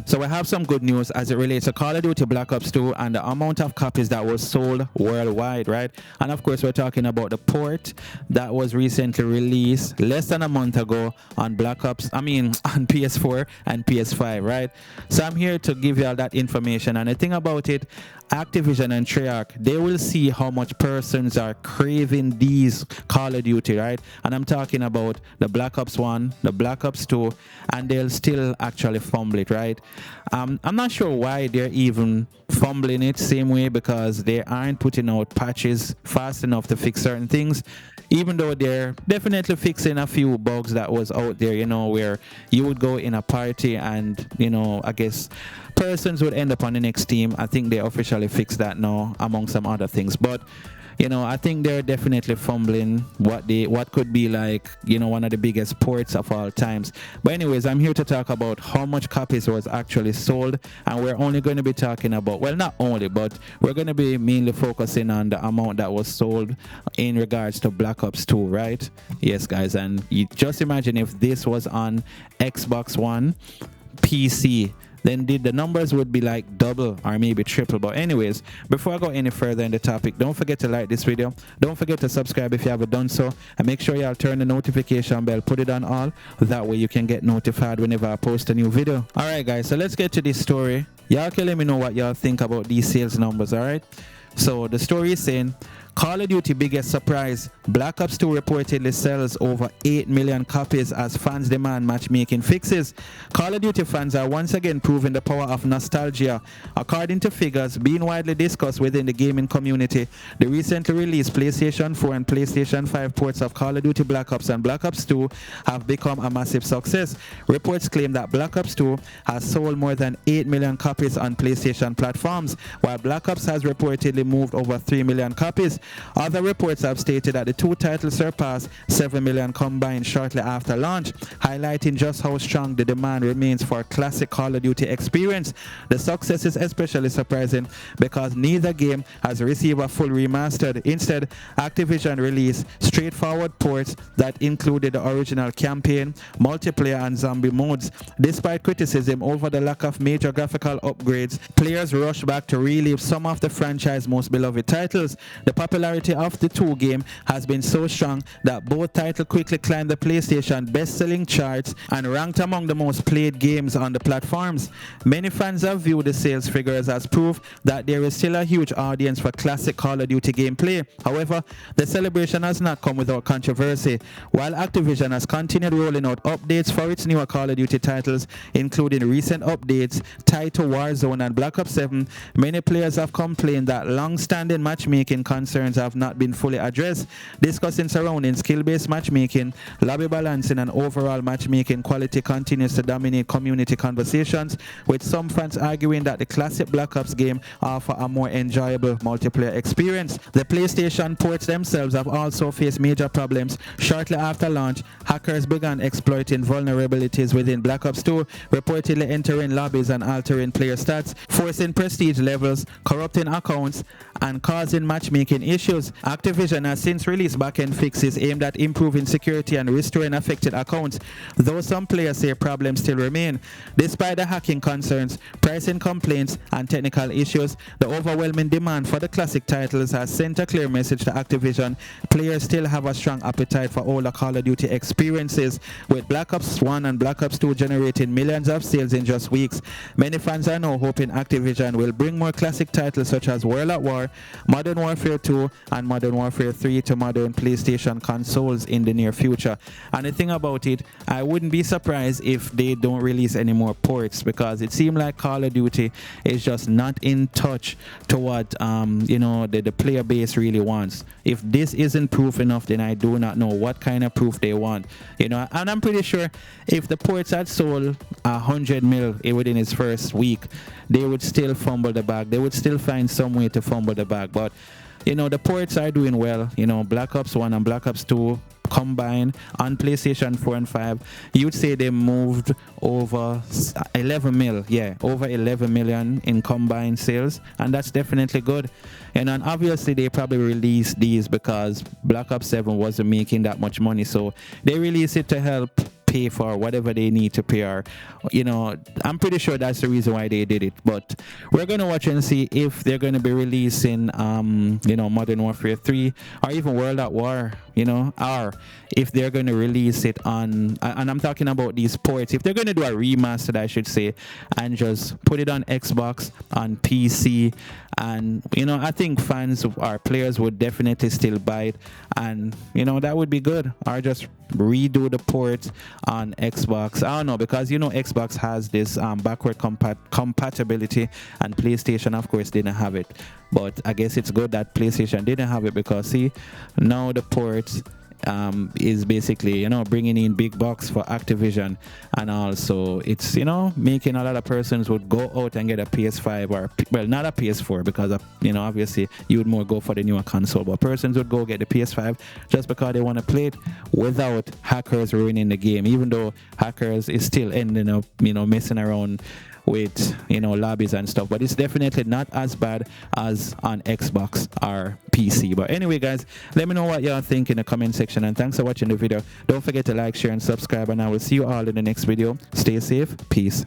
So we have some good news as it relates to Call of Duty Black Ops 2 and the amount of copies that was sold worldwide, right? And of course, we're talking about the port that was recently released less than a month ago on on PS4 and PS5, right? So I'm here to give you all that information. And the thing about it, Activision and Treyarch, they will see how much persons are craving these Call of Duty, right? And I'm talking about the Black Ops 1, the Black Ops 2, and they'll still actually fumble it, right? I'm not sure why they're even fumbling it same way, because they aren't putting out patches fast enough to fix certain things, even though they're definitely fixing a few bugs that was out there, where you would go in a party and, I guess persons would end up on the next team. I think they officially fixed that now, among some other things. But I think they're definitely fumbling what could be like, one of the biggest ports of all times. But anyways, I'm here to talk about how much copies was actually sold, and we're only going to be talking about, well, not only, but we're going to be mainly focusing on the amount that was sold in regards to Black Ops 2, right? Yes, guys, and you just imagine if this was on Xbox One, PC, then the numbers would be like double or maybe triple. But anyways, before I go any further in the topic, don't forget to like this video, don't forget to subscribe if you haven't done so, and make sure y'all turn the notification bell, put it on all, that way you can get notified whenever I post a new video. All right, guys, so let's get to this story. Y'all can let me know what y'all think about these sales numbers. All right, so the story is saying Call of Duty biggest surprise, Black Ops 2 reportedly sells over 8 million copies as fans demand matchmaking fixes. Call of Duty fans are once again proving the power of nostalgia. According to figures being widely discussed within the gaming community, the recently released PlayStation 4 and PlayStation 5 ports of Call of Duty Black Ops and Black Ops 2 have become a massive success. Reports claim that Black Ops 2 has sold more than 8 million copies on PlayStation platforms, while Black Ops has reportedly moved over 3 million copies. Other reports have stated that the two titles surpassed 7 million combined shortly after launch, highlighting just how strong the demand remains for a classic Call of Duty experience. The success is especially surprising because neither game has received a full remastered. Instead, Activision released straightforward ports that included the original campaign, multiplayer, and zombie modes. Despite criticism over the lack of major graphical upgrades, players rush back to relive some of the franchise's most beloved titles. The popularity of the two game has been so strong that both titles quickly climbed the PlayStation best-selling charts and ranked among the most played games on the platforms. Many fans have viewed the sales figures as proof that there is still a huge audience for classic Call of Duty gameplay. However, the celebration has not come without controversy. While Activision has continued rolling out updates for its newer Call of Duty titles, including recent updates tied to Warzone and Black Ops 7, many players have complained that long-standing matchmaking concerns have not been fully addressed. Discussing surrounding skill-based matchmaking, lobby balancing, and overall matchmaking quality continues to dominate community conversations, with some fans arguing that the classic Black Ops game offer a more enjoyable multiplayer experience. The PlayStation ports themselves have also faced major problems. Shortly after launch, hackers began exploiting vulnerabilities within Black Ops 2, reportedly entering lobbies and altering player stats, forcing prestige levels, corrupting accounts, and causing matchmaking issues. Activision has since released back-end fixes aimed at improving security and restoring affected accounts, though some players say problems still remain. Despite the hacking concerns, pricing complaints, and technical issues, the overwhelming demand for the classic titles has sent a clear message to Activision. Players still have a strong appetite for older Call of Duty experiences, with Black Ops 1 and Black Ops 2 generating millions of sales in just weeks. Many fans are now hoping Activision will bring more classic titles such as World at War, Modern Warfare 2, and Modern Warfare 3 to modern PlayStation consoles in the near future. And the thing about it, I wouldn't be surprised if they don't release any more ports, because it seems like Call of Duty is just not in touch to what the player base really wants. If this isn't proof enough, then I do not know what kind of proof they want. And I'm pretty sure if the ports had sold 100 mil within its first week, they would still fumble the bag. They would still find some way to fumble the bag. But the ports are doing well. Black Ops 1 and Black Ops 2 combined on PlayStation 4 and 5, you'd say they moved over 11 mil. Yeah, over 11 million in combined sales, and that's definitely good. And obviously they probably released these because Black Ops 7 wasn't making that much money, so they released it to help pay for whatever they need to pay, or I'm pretty sure that's the reason why they did it. But we're gonna watch and see if they're gonna be releasing Modern Warfare 3 or even World at War, or if they're gonna release it on, and I'm talking about these ports, if they're gonna do a remastered, I should say, and just put it on Xbox, on PC, and I think fans or players would definitely still buy it, and that would be good. Or just redo the port on Xbox. I don't know, because Xbox has this backward compatibility, and PlayStation of course didn't have it. But I guess it's good that PlayStation didn't have it, because see, now the ports is basically bringing in big bucks for Activision, and also it's making a lot of persons would go out and get a PS5, or well, not a PS4, because obviously you would more go for the newer console, but persons would go get the PS5 just because they want to play it without hackers ruining the game, even though hackers is still ending up messing around with lobbies and stuff. But it's definitely not as bad as on Xbox or PC. But anyway, guys, let me know what y'all think in the comment section, and thanks for watching the video. Don't forget to like, share, and subscribe, and I will see you all in the next video. Stay safe. Peace.